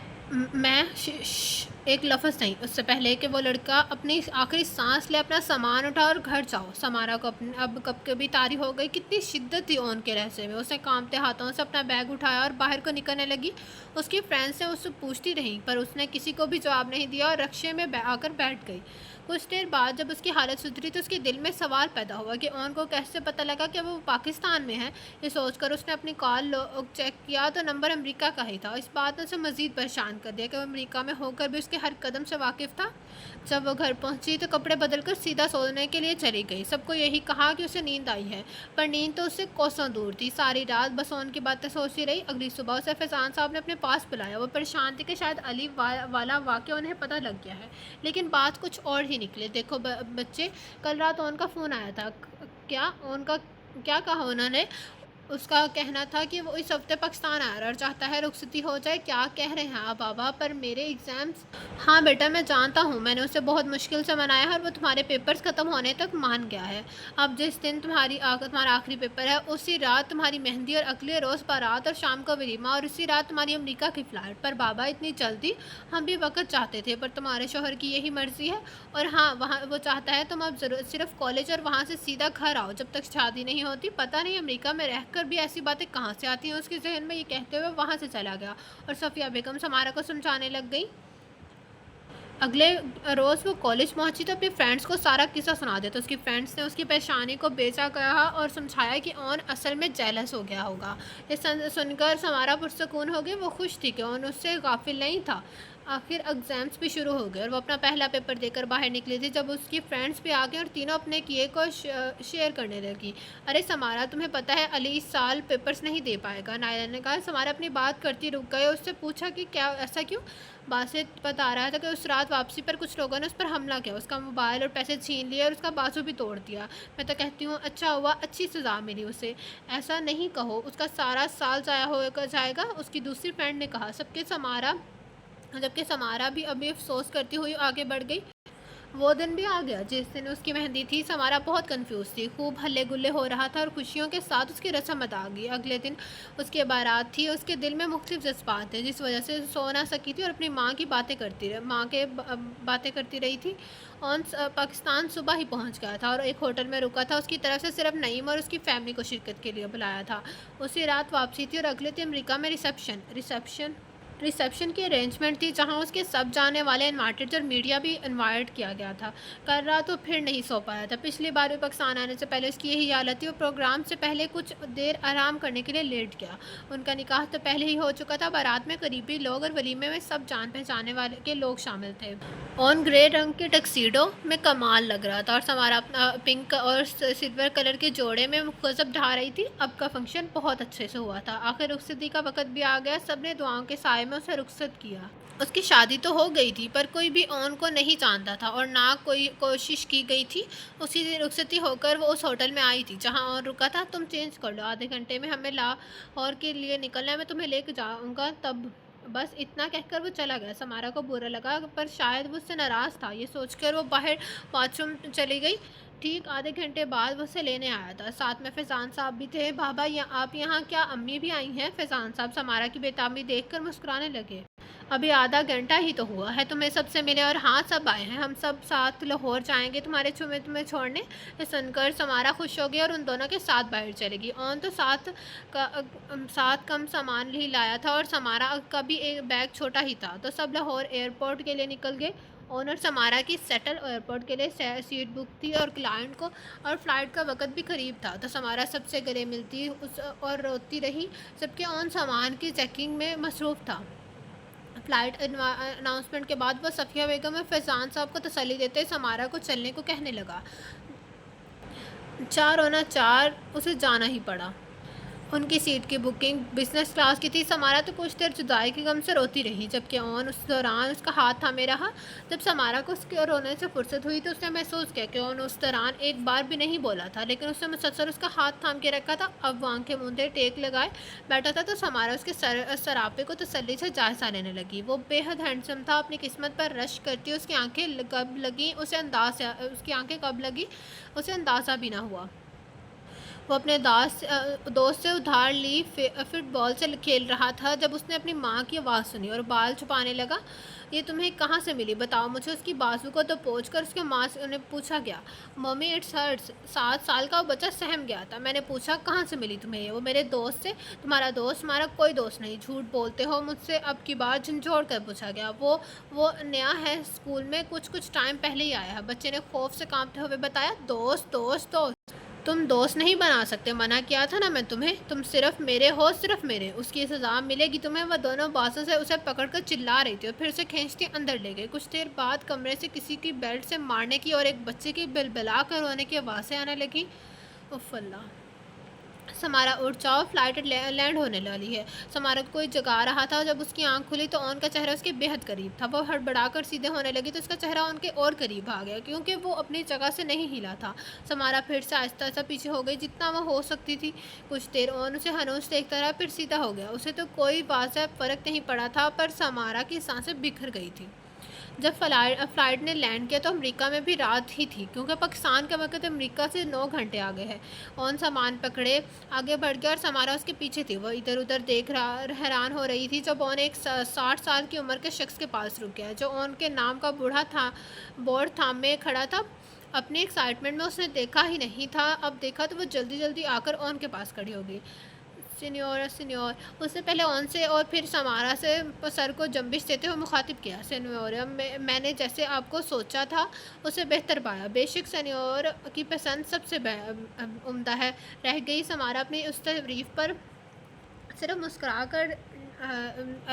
ایک لفظ نہیں، اس سے پہلے کہ وہ لڑکا اپنی آخری سانس لے اپنا سامان اٹھا اور گھر جاؤ۔ سمارا کو اب کب کبھی طاری ہو گئی، کتنی شدت تھی اون کے لہجے میں۔ اس نے کانپتے ہاتھوں سے اپنا بیگ اٹھایا اور باہر کو نکلنے لگی۔ اس کی فرینڈ سے اس سے پوچھتی رہی، پر اس نے کسی کو بھی جواب نہیں دیا اور رکشے میں آ کر بیٹھ گئی۔ کچھ دیر بعد جب اس کی حالت سدھری تو اس کے دل میں سوال پیدا ہوا کہ اون کو کیسے پتہ لگا کہ وہ پاکستان میں ہے۔ یہ سوچ کر اس نے اپنی کال لوگ چیک کیا تو نمبر امریکہ کا ہی تھا۔ اس بات نے اسے مزید پریشان کر دیا کہ وہ امریکہ میں ہو کر بھی اس کے ہر قدم سے واقف تھا۔ جب وہ گھر پہنچی تو کپڑے بدل کر سیدھا سونے کے لیے چلی گئی۔ سب کو یہی کہا کہ اسے نیند آئی ہے، پر نیند تو اس سے کوسوں دور تھی۔ ساری رات بس اون کی باتیں سوچتی رہی۔ اگلی صبح اسے فیضان صاحب نے اپنے پاس بلایا۔ وہ پریشان تھی کہ شاید علی والا واقعہ انہیں پتہ لگ گیا ہے، لیکن بات کچھ اور ہی نکلے۔ دیکھو بچے، کل رات اون کا فون آیا تھا۔ کیا کہا انہوں نے؟ اس کا کہنا تھا کہ وہ اس ہفتے پاکستان آ رہا ہے اور چاہتا ہے رخصتی ہو جائے۔ کیا کہہ رہے ہیں آپ بابا؟ پر میرے ایگزامز… ہاں بیٹا میں جانتا ہوں، میں نے اسے بہت مشکل سے منایا ہے اور وہ تمہارے پیپرز ختم ہونے تک مان گیا ہے۔ اب جس دن تمہارا آخری پیپر ہے اسی رات تمہاری مہندی اور اگلے روز بارات اور شام کا ولیمہ اور اسی رات تمہاری امریکہ کی فلائٹ۔ پر بابا اتنی جلدی؟ ہم بھی وقت چاہتے تھے، پر تمہارے شوہر کی یہی مرضی ہے۔ اور ہاں وہ چاہتا ہے تم اب صرف کالج اور وہاں سے سیدھا گھر آؤ جب تک شادی نہیں ہوتی۔ پتہ نہیں امریکہ میں رہ کر بھی ایسی باتیں کہاں سے آتی ہیں اس کے ذہن میں۔ یہ کہتے ہوئے وہاں سے چلا گیا اور صفیہ بیگم سمارا کو سمجھانے لگ گئی۔ اگلے روز وہ کالج پہنچی تو اپنی فرینڈس کو سارا قصہ سنا دیا تو اس کی فرینڈس نے اس کی پریشانی کو بیچا کہا اور سمجھایا کہ اون اصل میں جیلس ہو گیا ہوگا۔ یہ سن کر سمارا پرسکون ہو گئی۔ وہ خوش تھی کہ اون اس سے غافل نہیں تھا۔ آخر ایگزامس بھی شروع ہو گئے اور وہ اپنا پہلا پیپر دے کر باہر نکلی تھی جب اس کی فرینڈس بھی آ گئیں اور تینوں اپنے کیے کو شیئر کرنے لگی۔ ارے سمارا، تمہیں پتہ ہے علی اس سال پیپرز نہیں دے پائے گا، نائلہ نے کہا۔ سمارا اپنی بات کرتی رک گئی اور اس سے پوچھا کہ کیا ایسا کیوں؟ باسط بتا رہا تھا کہ اس رات واپسی پر کچھ لوگوں نے اس پر حملہ کیا، اس کا موبائل اور پیسے چھین لیے اور اس کا بازو بھی توڑ دیا۔ میں تو کہتی ہوں اچھا ہوا، اچھی سزا ملی اسے۔ ایسا نہیں کہو، اس کا سارا سال ضائع ہو جائے گا، اس کی دوسری فرینڈ نے کہا۔ جبکہ سمارا بھی ابھی افسوس کرتی ہوئی آگے بڑھ گئی۔ وہ دن بھی آ گیا جس دن اس کی مہندی تھی۔ سمارا بہت کنفیوز تھی، خوب ہلے گلے ہو رہا تھا اور خوشیوں کے ساتھ اس کی رسم ادا گئی۔ اگلے دن اس کی بارات تھی۔ اس کے دل میں مختلف جذبات تھے، جس وجہ سے سو نہ سکی تھی اور اپنی ماں کی باتیں کرتی رہی تھی۔ اون پاکستان صبح ہی پہنچ گیا تھا اور ایک ہوٹل میں رکا تھا۔ اس کی طرف سے صرف نعیم اور اس کی فیملی کو شرکت کے لیے بلایا تھا۔ اسی رات واپسی تھی اور اگلے دن امریکہ میں ریسیپشن کی ارینجمنٹ تھی، جہاں اس کے سب جانے والے انوائٹڈ اور میڈیا بھی انوائٹ کیا گیا تھا۔ کل رات وہ پھر نہیں سو پایا تھا۔ پچھلی بار بھی پاکستان آنے سے پہلے اس کی یہی حالت تھی۔ وہ پروگرام سے پہلے کچھ دیر آرام کرنے کے لیے لیٹ گیا۔ ان کا نکاح تو پہلے ہی ہو چکا تھا۔ بارات میں قریبی لوگ اور ولیمے میں سب جان پہچانے والے کے لوگ شامل تھے۔ اون گرے رنگ کے ٹکسیڈو میں کمال لگ رہا تھا اور سمارا اپنا پنک اور سلور کلر کے جوڑے میں غضب ڈھا رہی تھی۔ اب کا فنکشن بہت اچھے سے ہوا تھا۔ آخر رخصتی کا وقت بھی آ گیا۔ سب نے دعاؤں کے سائے میں اسے رخصت کیا۔ اس کی شادی تو ہو گئی تھی، پر کوئی بھی اون کو نہیں جانتا تھا اور نہ کوئی کوشش کی گئی تھی۔ اسی دن رخصتی ہو کر وہ اس ہوٹل میں آئی تھی جہاں اون رکا تھا۔ تم چینج کر لو، آدھے گھنٹے میں ہمیں لاہور کے لیے نکلنا ہے، میں تمہیں لے کے جاؤں گا تب۔ بس اتنا کہہ کر وہ چلا گیا۔ سمارا کو برا لگا، پر شاید وہ اس سے ناراض تھا۔ یہ سوچ کر وہ باہر واش روم چلی گئی۔ ٹھیک آدھے گھنٹے بعد وہ اسے لینے آیا تھا۔ ساتھ میں فیضان صاحب بھی تھے۔ بابا آپ یہاں؟ کیا امی بھی آئی ہیں؟ فیضان صاحب سمارا کی بے تابی دیکھ کر مسکرانے لگے۔ ابھی آدھا گھنٹہ ہی تو ہوا ہے تمہیں سب سے ملے، اور ہاں سب آئے ہیں، ہم سب ساتھ لاہور جائیں گے تمہیں چھوڑنے۔ یہ سن کر سمارا خوش ہو گئی اور ان دونوں کے ساتھ باہر چلے گی۔ اون تو ساتھ کم سامان ہی لایا تھا اور سمارا کا بھی ایک بیگ چھوٹا ہی تھا، تو سب لاہور ایئرپورٹ کے لیے نکل گئے۔ اون اور سمارا کی سیٹل ایئرپورٹ کے لیے سیٹ بک تھی اور کلائنٹ کو اور فلائٹ کا وقت بھی قریب تھا، تو سمارا سب سے گلے ملتی اور روتی رہی، جبکہ اون سامان کی چیکنگ میں مصروف تھا۔ فلائٹ اناؤنسمنٹ کے بعد وہ صفیہ بیگم اور فیضان صاحب کو تسلی دیتے سمارا کو چلنے کو کہنے لگا۔ 4 ہونا 4 اسے جانا ہی پڑا۔ ان کی سیٹ کی بکنگ بزنس کلاس کی تھی۔ سمارا تو کچھ دیر جدائی کے غم سے روتی رہی، جبکہ اون اس دوران اس کا ہاتھ تھامے رہا۔ جب سمارا کو اس کے رونے سے فرصت ہوئی تو اس نے محسوس کیا کہ اون اس دوران ایک بار بھی نہیں بولا تھا، لیکن اس نے مسلسل اس کا ہاتھ تھام کے رکھا تھا۔ اب وہ آنکھیں موندے ٹیک لگائے بیٹھا تھا تو سمارا اس کے سراپے کو تسلی سے جائزہ لینے لگی۔ وہ بے حد ہینڈسم تھا، اپنی قسمت پر رشک کرتی اس کی آنکھیں کب لگیں اسے اندازہ بھی نہ ہوا۔ وہ اپنے دوست سے ادھار لی فٹ بال سے کھیل رہا تھا جب اس نے اپنی ماں کی آواز سنی اور بال چھپانے لگا۔ یہ تمہیں کہاں سے ملی؟ بتاؤ مجھے۔ اس کی بازو کو دبوچ کر اس کی ماں سے انہیں پوچھا گیا۔ Mummy it's hurts. 7 سال کا وہ بچہ سہم گیا تھا۔ میں نے پوچھا کہاں سے ملی تمہیں یہ؟ وہ میرے دوست سے۔ تمہارا دوست؟ ہمارا کوئی دوست نہیں، جھوٹ بولتے ہو مجھ سے۔ اب کی بار جھنجھوڑ کر پوچھا گیا۔ وہ نیا ہے اسکول میں، کچھ ٹائم پہلے ہی آیا ہے، بچے نے خوف سے کانپتے ہوئے بتایا۔ دوست دوست دوست؟ تم دوست نہیں بنا سکتے، منع کیا تھا نا میں تمہیں، تم صرف میرے ہو، صرف میرے۔ اس کی سزا ملے گی تمہیں۔ وہ دونوں بازوں سے اسے پکڑ کر چلا رہی تھی اور پھر اسے کھینچتی اندر لے گئی۔ کچھ دیر بعد کمرے سے کسی کی بیلٹ سے مارنے کی اور ایک بچے کی بلبلا کر رونے کی آوازیں آنے لگیں۔ اف اللہ! سمارا اٹھ جاؤ، فلائٹ لینڈ ہونے والی ہے۔ سمارا کو کوئی جگا رہا تھا۔ جب اس کی آنکھ کھلی تو اون کا چہرہ اس کے بے حد قریب تھا۔ وہ ہڑبڑا کر سیدھے ہونے لگی تو اس کا چہرہ اون کے اور قریب آ گیا، کیونکہ وہ اپنی جگہ سے نہیں ہلا تھا۔ سمارا پھر سے آہستہ آہستہ پیچھے ہو گئی جتنا وہ ہو سکتی تھی۔ کچھ دیر اون اسے ہنوز دیکھتا رہا، پھر سیدھا ہو گیا۔ اسے تو کوئی واضح فرق نہیں پڑا تھا، پر سمارا کی سانسیں بکھر گئی تھیں۔ جب فلائٹ نے لینڈ کیا تو امریکہ میں بھی رات ہی تھی، کیونکہ پاکستان کا وقت امریکہ سے 9 گھنٹے آگے ہے۔ اون سامان پکڑے آگے بڑھ گیا اور سمارا اس کے پیچھے تھی۔ وہ ادھر ادھر دیکھ حیران ہو رہی تھی جب اون ایک 60 سال کی عمر کے شخص کے پاس رک گیا، جو اون کے نام کا بورڈ تھامے کھڑا تھا۔ اپنی ایکسائٹمنٹ میں اس نے دیکھا ہی نہیں تھا، اب دیکھا تو وہ جلدی جلدی آ کر اون کے پاس کھڑی ہو گئی۔ سینیور، اس نے پہلے اون سے اور پھر سمارا سے سر کو جنبش دیتے ہوئے مخاطب کیا۔ سینیور، میں نے جیسے آپ کو سوچا تھا اسے بہتر پایا۔ بے شک سینیور کی پسند سب سے عمدہ ہے۔ رہ گئی سمارا اپنی اس تعریف پر صرف مسکرا کر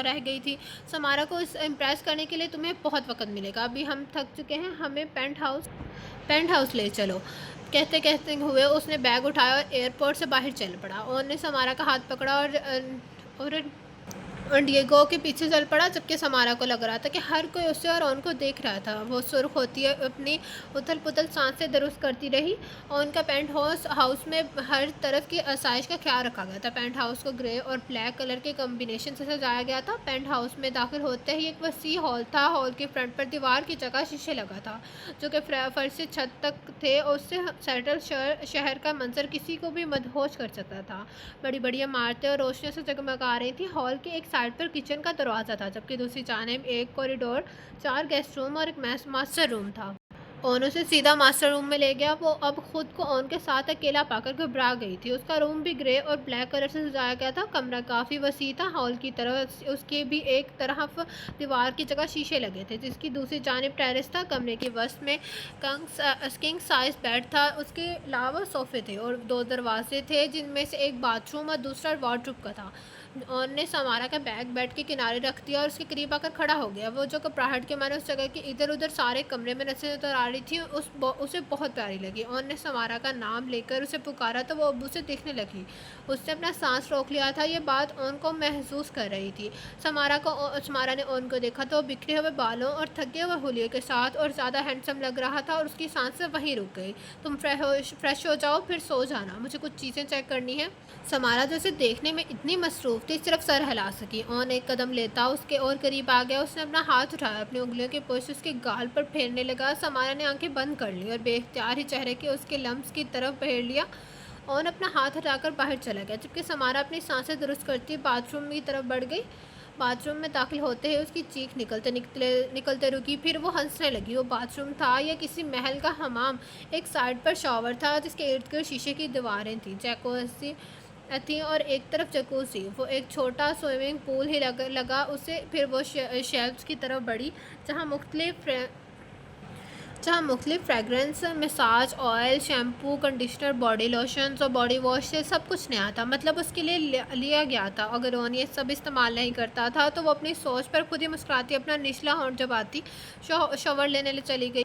رہ گئی تھی۔ سمارا کو امپریس کرنے کے لیے تمہیں بہت وقت ملے گا، ابھی ہم تھک چکے ہیں، ہمیں پینٹ ہاؤس لے چلو۔ کہتے کہتے ہوئے اس نے بیگ اٹھایا اور ایئرپورٹ سے باہر چل پڑا۔ اون نے سمارا کا ہاتھ پکڑا اور ڈیگو کے پیچھے چل پڑا، جبکہ سمارا کو لگ رہا تھا کہ ہر کوئی اسے اور اون کو دیکھ رہا تھا۔ وہ سرخ ہوتی اپنی اتھل پتھل سانسیں درست کرتی رہی۔ اون کا پینٹ ہاؤس میں ہر طرف کی آسائش کا خیال رکھا گیا تھا۔ پینٹ ہاؤس کو گرے اور بلیک کلر کے کمبینیشن سے سجایا گیا تھا۔ پینٹ ہاؤس میں داخل ہوتے ہی ایک وسیع ہال تھا۔ ہال کے فرنٹ پر دیوار کی جگہ شیشے لگا تھا، جو کہ فرش سے چھت تک تھے، اور اس سے سیٹل شہر کا منظر کسی کو بھی مدہوش کر سکتا تھا۔ بڑی بڑی عمارتیں اور روشنیوں سے جگمگا رہی تھیں۔ ہال کے ایک سائڈ پر کچن کا دروازہ تھا، جبکہ دوسری جانب ایک کوریڈور، 4 گیسٹ روم اور ایک ماسٹر روم تھا۔ اون اسے سیدھا ماسٹر روم میں لے گیا۔ وہ اب خود کو اون کے ساتھ اکیلا پا کر گھبرا گئی تھی۔ اس کا روم بھی گرے اور بلیک کلر سے سجایا گیا تھا۔ کمرہ کافی وسیع تھا۔ ہال کی طرف اس کے بھی ایک طرف دیوار کی جگہ شیشے لگے تھے، جس کی دوسری جانب ٹیرس تھا۔ کمرے کے وسط میں کنگ سائز بیڈ تھا، اس کے علاوہ صوفے تھے اور 2 دروازے تھے، جن میں سے ایک باتھ روم اور دوسرا وارڈروب کا تھا۔ اون نے سمارا کا بیگ بیڈ کے کنارے رکھ دیا اور اس کے قریب آ کر کھڑا ہو گیا۔ وہ جو گھبراہٹ کے مارے اس جگہ کی ادھر ادھر سارے کمرے میں نظر آ رہی تھی، اسے بہت پیاری لگی۔ اون نے سمارا کا نام لے کر اسے پکارا تو وہ اب اسے دیکھنے لگی۔ اس نے اپنا سانس روک لیا تھا، یہ بات اون کو محسوس کر رہی تھی۔ سمارا نے اون کو دیکھا تو وہ بکھرے ہوئے بالوں اور تھکے ہوئے حلیے کے ساتھ اور زیادہ ہینڈسم لگ رہا تھا، اور اس کی سانسیں وہیں رک گئی۔ تم فریش ہو جاؤ، پھر سو جانا، مجھے کچھ چیزیں چیک کرنی ہیں۔ سمارا جو اسے دیکھنے میں اتنی مصروف تھی، صرف سر ہلا سکی۔ اون ایک قدم لیتا اس کے اور قریب آ گیا۔ اس نے اپنا ہاتھ اٹھایا، اپنی انگلیوں کے پوچھ اس کے گال پر پھیرنے لگا۔ سمارا نے آنکھیں بند کر لی اور بے اختیار ہی چہرے کے اس کے لمس کی طرف بہیر لیا۔ اون اپنا ہاتھ ہٹا کر باہر چلا گیا، جبکہ سمارا اپنی سانسیں درست کرتی باتھ روم کی طرف بڑھ گئی۔ باتھ روم میں داخل ہوتے ہی اس کی چیخ نکلتے رکی، پھر وہ ہنسنے لگی۔ وہ باتھ روم تھا یا کسی محل کا حمام؟ ایک سائڈ پر شاور تھا، جس کے ارد گرد شیشے کی دیواریں تھیں، جیکوزی تھی اور ایک طرف جکوزی۔ وہ ایک چھوٹا سوئمنگ پول ہی لگا اسے، پھر وہ شیلفز کی طرف بڑھی، جہاں مختلف fragrance, massage oil, shampoo, conditioner, body lotions اور باڈی واش سے سب کچھ نیا تھا، مطلب اس کے لیے لیا گیا تھا۔ اگر اون یہ سب استعمال نہیں کرتا تھا تو وہ اپنی سوچ پر خود ہی مسکراتی، اپنا نچلا ہونٹ دباتی شاور لینے چلی گئی۔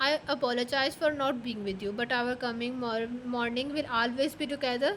I apologize for not being with you, but our coming morning will always be together.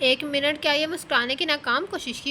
ایک منٹ کیا یہ مسکرانے کی ناکام کوشش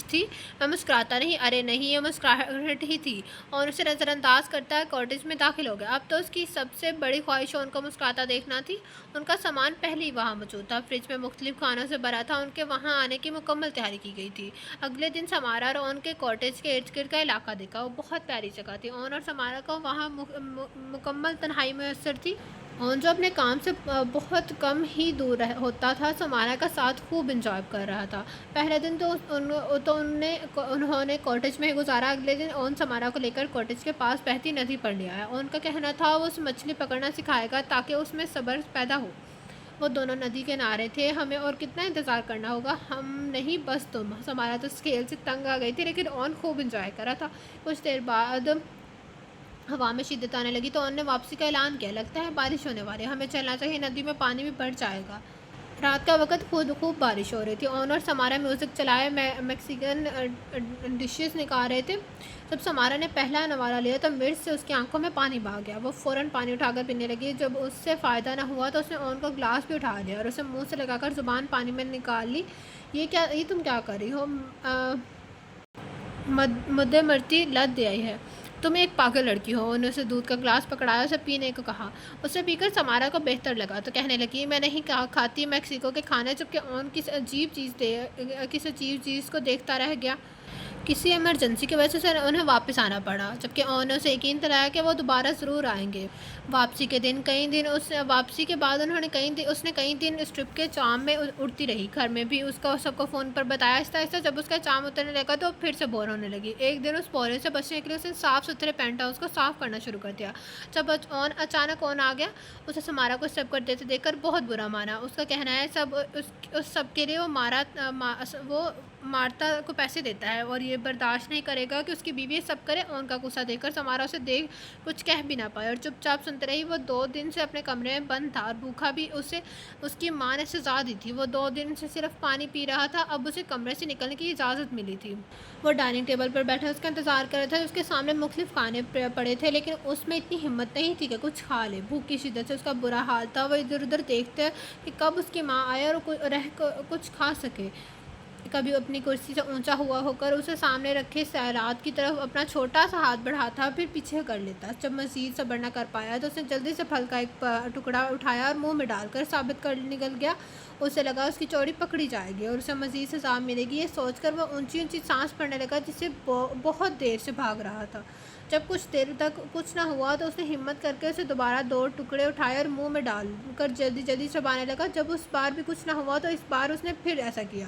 تھی؟ میں مسکراتا نہیں، ارے نہیں، یہ مسکراہٹ ہی تھی۔ اور اسے نظر انداز کرتا ہے کاٹیج میں داخل ہو گیا۔ اب تو اس کی سب سے بڑی خواہش ان کو مسکراتا دیکھنا تھی۔ ان کا سامان پہلے ہی وہاں موجود تھا، فریج میں مختلف کھانوں سے بھرا تھا۔ ان کے وہاں آنے کی مکمل تیاری کی گئی تھی۔ اگلے دن سمارا اور ان کے کاٹیج کے ارد گرد کا علاقہ دیکھا۔ وہ بہت پیاری جگہ تھی۔ اون اور سمارا کو وہاں مکمل تنہائی میسر تھی۔ اون جو اپنے کام سے بہت کم ہی دور ہوتا تھا، سمارا کا ساتھ خوب انجوائے کر رہا تھا۔ پہلے دن تو انہوں نے کاٹیج میں ہی گزارا۔ اگلے دن اون سمارا کو لے کر کاٹیج کے پاس بہتی ندی پر لے آیا۔ اون کا کہنا تھا وہ اسے مچھلی پکڑنا سکھائے گا تاکہ اس میں صبر پیدا ہو۔ وہ دونوں ندی کے کنارے تھے۔ ہمیں اور کتنا انتظار کرنا ہوگا؟ ہم نہیں، بس تم۔ سمارا تو اس کھیل سے تنگ آ گئی تھی، لیکن اون خوب انجوائے کر رہا تھا۔ کچھ دیر بعد ہوا میں شدت آنے لگی تو اون نے واپسی کا اعلان کیا۔ لگتا ہے بارش ہونے والی ہے، ہمیں چلنا چاہیے، ندی میں پانی بھی بڑھ جائے گا۔ رات کا وقت خوب بارش ہو رہی تھی۔ اون اور سمارا میوزک چلائے میکسیکن ڈشز نکال رہے تھے۔ جب سمارا نے پہلا نوالہ لیا تو مرچ سے اس کی آنکھوں میں پانی بہہ گیا۔ وہ فوراً پانی اٹھا کر پینے لگی۔ جب اس سے فائدہ نہ ہوا تو اس نے اون کا گلاس بھی اٹھا لیا اور اسے منہ سے لگا کر زبان پانی میں نکال لی۔ یہ تم کیا کر رہی ہو؟ مدے مرتی لت دے آئی ہے، تم ایک پاگل لڑکی ہو۔ انہوں نے اسے دودھ کا گلاس پکڑایا، اسے پینے کو کہا۔ اسے پی کر سمارا کو بہتر لگا تو کہنے لگی، میں نہیں کھاتی میکسیکو کے کھانے۔ جبکہ اون کسی عجیب چیز کو دیکھتا رہ گیا۔ کسی ایمرجنسی کی وجہ سے انہیں واپس آنا پڑا، جبکہ اون نے اسے یقین دلایا کہ وہ دوبارہ ضرور آئیں گے۔ واپسی کے بعد اس نے کئی دن اس ٹرپ کے چام میں اڑتی رہی۔ گھر میں بھی اس کو سب کو فون پر بتایا۔ آہستہ آہستہ جب اس کا چام اترنے لگا تو پھر سے بور ہونے لگی۔ ایک دن اس بورے سے بچنے کے لیے اس نے صاف ستھرے پینٹ ہاؤس کو صاف کرنا شروع کر دیا۔ جب اچانک اون آ گیا، اسے سمارا کو اسٹیپ کرتے دیکھ کر بہت برا مانا۔ اس کا کہنا ہے اس سب کے لیے وہ مارتا کو پیسے دیتا ہے اور یہ برداشت نہیں کرے گا کہ اس کی بیوی یہ سب کرے۔ اون کا غصہ دیکھ کر سمارا اسے دیکھ کچھ کہہ بھی نہ پائے اور چپ چاپ سنتے رہی۔ وہ 2 دن سے اپنے کمرے میں بند تھا اور بھوکا بھی۔ اسے اس کی ماں نے سزا دی تھی۔ وہ 2 دن سے صرف پانی پی رہا تھا، اب اسے کمرے سے نکلنے کی اجازت ملی تھی۔ وہ ڈائننگ ٹیبل پر بیٹھا اس کا انتظار کر رہا تھا۔ اس کے سامنے مختلف کھانے پڑے تھے، لیکن اس میں اتنی ہمت نہیں تھی کہ کچھ کھا لے۔ بھوک کی شدت سے اس کا برا حال تھا۔ وہ ادھر ادھر دیکھتے کہ کب اس کی ماں آئے اور کچھ کھا سکے۔ کبھی اپنی کرسی سے اونچا ہو کر اسے سامنے رکھے سیرات کی طرف اپنا چھوٹا سا ہاتھ بڑھاتا، پھر پیچھے کر لیتا۔ جب مزید صبر نہ کر پایا تو اس نے جلدی سے پھل کا ایک ٹکڑا اٹھایا اور منہ میں ڈال کر ثابت کر نکل گیا۔ اسے لگا اس کی چوری پکڑی جائے گی اور اسے مزید سزا ملے گی۔ یہ سوچ کر وہ اونچی سانس پڑنے لگا، جس سے بہت دیر سے بھاگ رہا تھا۔ جب کچھ دیر تک کچھ نہ ہوا تو اس نے ہمت کر کے اسے دوبارہ 2 ٹکڑے اٹھائے اور منہ میں ڈال کر جلدی چبانے لگا۔ جب اس بار بھی کچھ نہ ہوا تو اس بار اس نے پھر ایسا کیا۔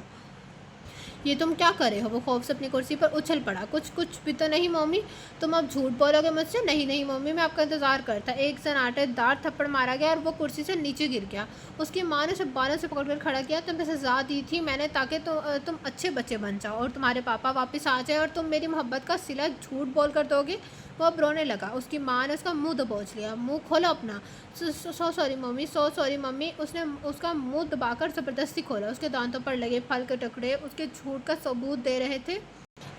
یہ تم کیا کر رہے ہو؟ وہ خوف سے اپنی کرسی پر اچھل پڑا۔ کچھ بھی تو نہیں ممی، تم اب جھوٹ بولو گے مجھ سے؟ نہیں ممی، میں آپ کا انتظار کرتا۔ ایک سناٹے دار تھپڑ مارا گیا اور وہ کرسی سے نیچے گر گیا۔ اس کی ماں نے اسے بالوں سے پکڑ کر کھڑا کیا۔ تمہیں سزا دی تھی میں نے تاکہ تم اچھے بچے بن جاؤ اور تمہارے پاپا واپس آ جائے اور تم میری محبت کا صلہ جھوٹ بول کر دو گے۔ وہ اب رونے لگا۔ اس کی ماں نے اس کا منہ دبوچ لیا۔ منہ کھولو اپنا۔ Sorry mummy. اس نے اس کا منہ دبا کر زبردستی کھولا۔ اس کے دانتوں پر لگے پھل کے ٹکڑے اس کے جھوٹ کا ثبوت دے رہے تھے۔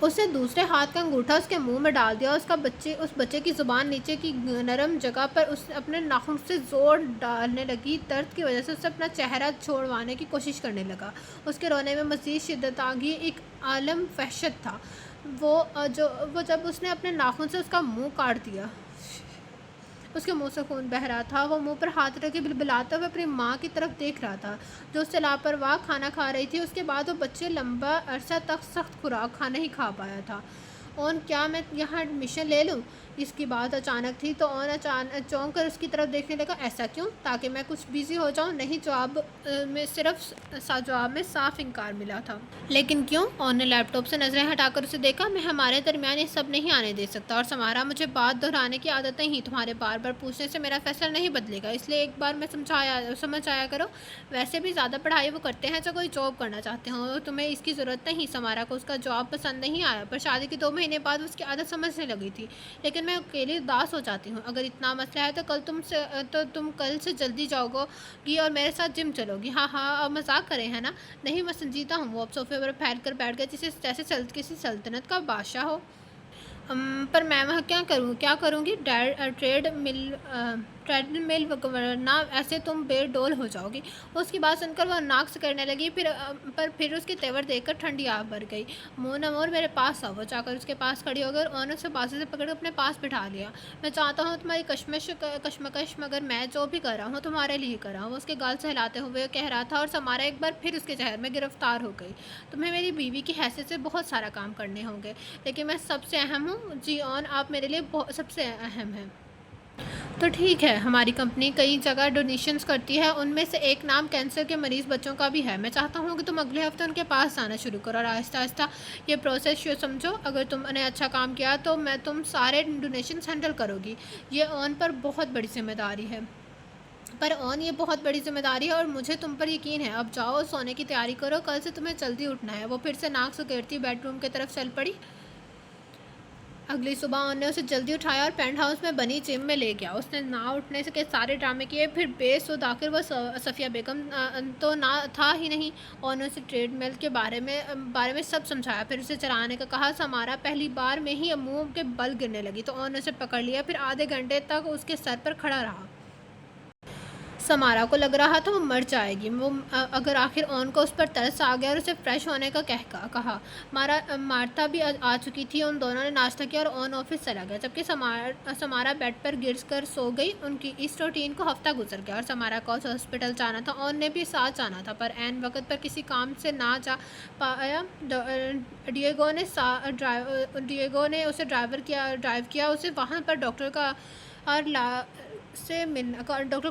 اس نے دوسرے ہاتھ کا انگوٹھا اس کے منہ میں ڈال دیا۔ اس بچے کی زبان نیچے کی نرم جگہ پر اپنے ناخن سے زور ڈالنے لگی۔ درد کی وجہ سے اسے اپنا چہرہ چھڑوانے کی کوشش کرنے لگا۔ اس کے رونے میں مزید شدت آ گئی، ایک عالم وحشت تھا وہ جب اس نے اپنے ناخن سے اس کا منہ کاٹ دیا۔ اس کے منہ سے خون بہہ رہا تھا۔ وہ منہ پر ہاتھ رکھے بلبلاتا ہوئے اپنی ماں کی طرف دیکھ رہا تھا، جو اس سے لاپرواہ کھانا کھا رہی تھی۔ اس کے بعد وہ بچے لمبا عرصہ تک سخت خوراک نہیں کھا پایا تھا۔ اون، کیا میں یہاں ایڈمیشن لے لوں؟ اس کی بات اچانک تھی تو اون چونک کر اس کی طرف دیکھنے لگا۔ ایسا کیوں؟ تاکہ میں کچھ بزی ہو جاؤں؟ نہیں، جواب میں صاف انکار ملا تھا۔ لیکن کیوں؟ اون نے لیپ ٹاپ سے نظریں ہٹا کر اسے دیکھا۔ میں ہمارے درمیان یہ سب نہیں آنے دے سکتا، اور سمارا، مجھے بات دہرانے کی عادت نہیں۔ تمہارے بار بار پوچھنے سے میرا فیصلہ نہیں بدلے گا، اس لیے ایک بار میں سمجھ آیا کرو۔ ویسے بھی زیادہ پڑھائی وہ کرتے ہیں جو کوئی جاب کرنا چاہتے ہوں، تمہیں اس کی ضرورت نہیں۔ سمارا کو اس کا جواب پسند نہیں آیا، پر شادی کے 2 مہینے بعد اس کی عادت سمجھنے لگی تھی۔ لیکن میں اکیلی اداس ہو جاتی ہوں۔ اگر اتنا مسئلہ ہے تو تم کل سے جلدی جاؤ گی اور میرے ساتھ جم چلو گی۔ ہاں، اب مذاق کرے ہیں نا؟ نہیں، میں سنجیدہ ہوں۔ وہ اب صوفے پر پھیل کر بیٹھ گیا جیسے کسی سلطنت کا بادشاہ ہو۔ پر میں وہاں کیا کروں گی؟ ٹریڈ مل ٹریڈ مل ورنہ ایسے تم بے ڈول ہو جاؤ گی۔ اس کی بات سن کر وہ ناک سے کرنے لگی، پھر اس کے تیور دیکھ کر ٹھنڈی آگ بھر گئی۔ مور میرے پاس آؤ۔ وہ جا کر اس کے پاس کھڑی ہو گئی اور نے اسے بازو سے پکڑ کر اپنے پاس بٹھا لیا۔ میں چاہتا ہوں تمہاری کشمکش، مگر میں جو بھی کر رہا ہوں تمہارے لیے کر رہا ہوں۔ وہ اس کے گال سے ہلاتے ہوئے کہہ رہا تھا اور سمارا ایک بار پھر اس کے چہر میں گرفتار ہو گئی۔ تمہیں میری بیوی کی حیثیت سے بہت سارا کام کرنے ہوں گے، لیکن میں سب سے اہم ہوں۔ جی آن، آپ میرے لیے سب سے اہم ہیں۔ تو ٹھیک ہے، ہماری کمپنی کئی جگہ ڈونیشنز کرتی ہے، ان میں سے ایک نام کینسر کے مریض بچوں کا بھی ہے۔ میں چاہتا ہوں کہ تم اگلے ہفتے ان کے پاس آنا شروع کرو اور آہستہ آہستہ یہ پروسیس سمجھو۔ اگر تم نے اچھا کام کیا تو میں تم سارے ڈونیشنز ہینڈل کرو گی۔ یہ آن پر بہت بڑی ذمہ داری ہے۔ یہ بہت بڑی ذمہ داری ہے اور مجھے تم پر یقین ہے۔ اب جاؤ، سونے کی تیاری کرو، کل سے تمہیں جلدی اٹھنا ہے۔ وہ پھر سے ناک سکیڑتی بیڈ روم کی طرف چل پڑی۔ اگلی صبح آن نے اسے جلدی اٹھایا اور پینٹ ہاؤس میں بنی جم میں لے گیا۔ اس نے نہ اٹھنے کے سارے ڈرامے کیے، پھر بے سود آخر وہ صفیہ بیگم تو نہ تھا ہی نہیں۔ آن نے اسے ٹریڈ مل کے بارے میں سب سمجھایا، پھر اسے چلانے کا کہا۔ سمارا پہلی بار میں ہی منہ کے بل گرنے لگی تو آن نے اسے پکڑ لیا، پھر آدھے گھنٹے تک اس کے سر پر کھڑا رہا۔ سمارا کو لگ رہا تھا وہ مر جائے گی اگر آخر آن کو اس پر ترس آ گیا اور اسے فریش ہونے کا کہا۔ مارتا بھی آ چکی تھی۔ ان دونوں نے ناشتہ کیا اور آن آفس چلا گیا، جبکہ سمارا بیڈ پر گر کر سو گئی۔ ان کی اس روٹین کو ہفتہ گزر گیا اور سمارا کو ہاسپٹل جانا تھا۔ آن نے بھی ساتھ جانا تھا، پر عین وقت پر کسی کام سے نہ جا پایا۔ ڈیگو نے اسے ڈرائیو کیا۔ اسے وہاں پر ڈاکٹر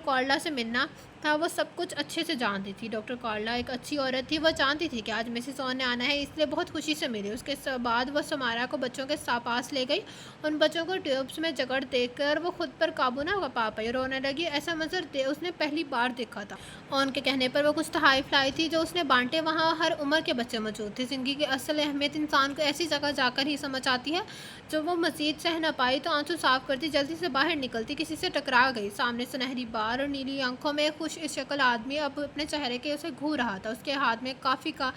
کارلا سے ملنا تھا۔ وہ سب کچھ اچھے سے جانتی تھی۔ ڈاکٹر کارلا ایک اچھی عورت تھی۔ وہ جانتی تھی کہ آج مسز آن نے آنا ہے، اس لیے بہت خوشی سے ملی۔ اس کے بعد وہ سمارا کو بچوں کے پاس لے گئی۔ ان بچوں کو ٹیوبس میں جکڑ دیکھ کر وہ خود پر قابو نہ پا پائی، رونے لگی۔ ایسا منظر اس نے پہلی بار دیکھا تھا۔ آن کے کہنے پر وہ کچھ تحائف لائی تھی جو اس نے بانٹے۔ وہاں ہر عمر کے بچے موجود تھے۔ زندگی کی اصل اہمیت انسان کو ایسی جگہ جا کر ہی سمجھ آتی ہے۔ جب وہ مزید سہ نہ پائی تو آنسو صاف کرتی جلدی سے باہر نکلتی، کسی سے ٹکرا گئی۔ سامنے سنہری بال اور نیلی آنکھوں میں خوش شکل آدمی اب اپنے چہرے کے اسے گھور رہا تھا۔ اس کے ہاتھ میں کافی کا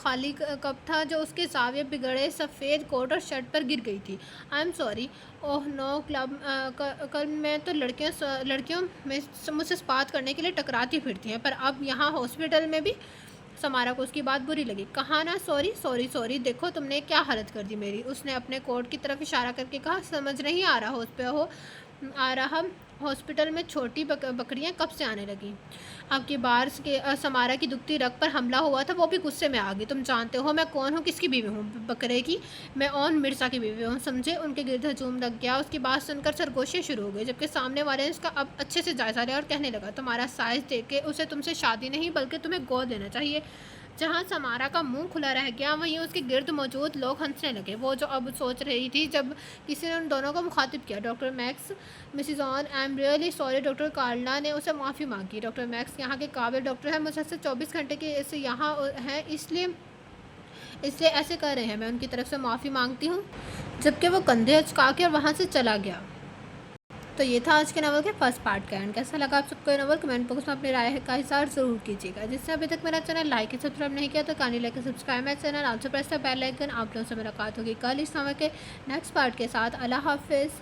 خالی کپ تھا جو اس کے زاویے بگڑے سفید کوٹ اور شرٹ پر گر گئی تھی۔ I am sorry. اوہ نو، کل میں تو لڑکیوں میں مجھ سے بات کرنے کے لیے ٹکراتی پھرتی ہیں، پر اب یہاں ہاسپٹل میں بھی۔ سمارا کو اس کی بات بری لگی۔ کہا نا سوری، دیکھو تم نے کیا حالت کر دی میری۔ اس نے اپنے کوٹ کی طرف اشارہ کر کے کہا۔ سمجھ نہیں آ رہا ہاسپٹل میں چھوٹی بکریاں کب سے آنے لگیں۔ اب کی بار سمارا کی دکھتی رگ پر حملہ ہوا تھا، وہ بھی غصے میں آ گئی۔ تم جانتے ہو میں کون ہوں، کس کی بیوی ہوں؟ بکرے کی؟ میں آن مرزا کی بیوی ہوں، سمجھے؟ ان کے گرد ہجوم لگ گیا۔ اس کی بات سن کر سرگوشیاں شروع ہو گئی، جبکہ سامنے والے نے اس کا اب اچھے سے جائزہ لیا اور کہنے لگا، تمہارا سائز دیکھ کے اسے تم سے شادی نہیں بلکہ تمہیں گود لینا چاہیے۔ جہاں سمارا کا منہ کھلا رہ گیا، وہیں اس کے گرد موجود لوگ ہنسنے لگے۔ وہ جو اب سوچ رہی تھی جب کسی نے ان دونوں کو مخاطب کیا، doctor Max, Mrs Ann, I am really sorry. Doctor Carla نے اسے معافی مانگی۔ ڈاکٹر میکس یہاں کے قابل ڈاکٹر ہیں، مسلسل 24 گھنٹے کے سے یہاں ہیں، اس لیے ایسے کر رہے ہیں۔ میں ان کی طرف سے معافی مانگتی ہوں۔ جبکہ وہ کندھے اچکا کے اور وہاں سے چلا گیا۔ تو یہ تھا آج کے ناول کے فرسٹ پارٹ کا اینڈ۔ کیسا لگا آپ سب کو یہ ناول؟ کمنٹ باکس میں اپنی رائے کا اظہار ضرور کیجیے گا۔ جس نے ابھی تک میرا چینل لائک یا سبسکرائب نہیں کیا تو kindly like subscribe my channel, also press the bell icon. آپ لوگوں سے ملاقات ہوگی کل اس ناول کے نیکسٹ پارٹ کے ساتھ۔ اللہ حافظ۔